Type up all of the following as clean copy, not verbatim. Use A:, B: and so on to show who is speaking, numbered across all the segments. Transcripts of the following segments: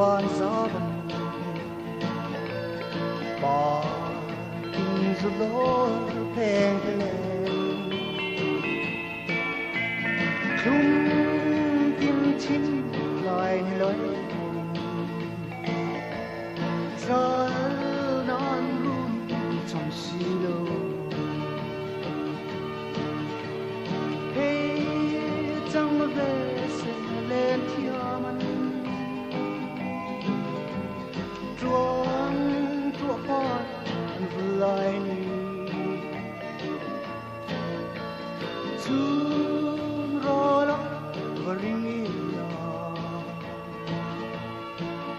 A: van gió đầm bỏ kinh dù lối thèn lên chung kim chín loài lối gió non luôn trong xí lô hey chẳng mà về sẽ lên thiên man chuông chùa con lại chung rõ lắm và ring là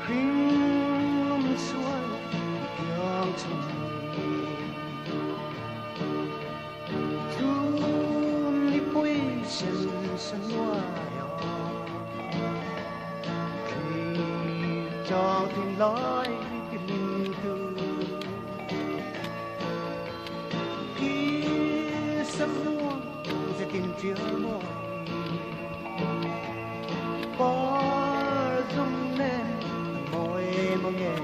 A: ring lum xuôi yang chung chung đi bôi sân sân hoa khi cho tình lối tình thương khi sắp luôn sẽ tìm chia môi có rung lên môi mong nghe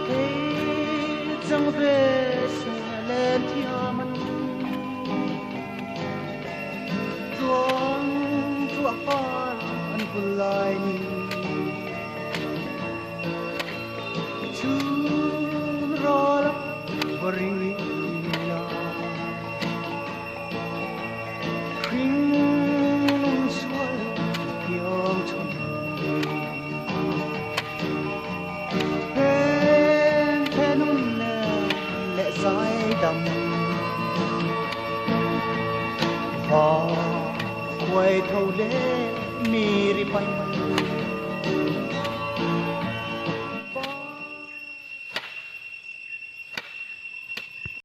A: thế chẳng về sẽ lên thiên man chuông chùa con anh vừa lại chung rõ lắm và ring là ring lung xuôi yang chung hên hên nun lệ dài đầm và quay thâu lệ mi ri bay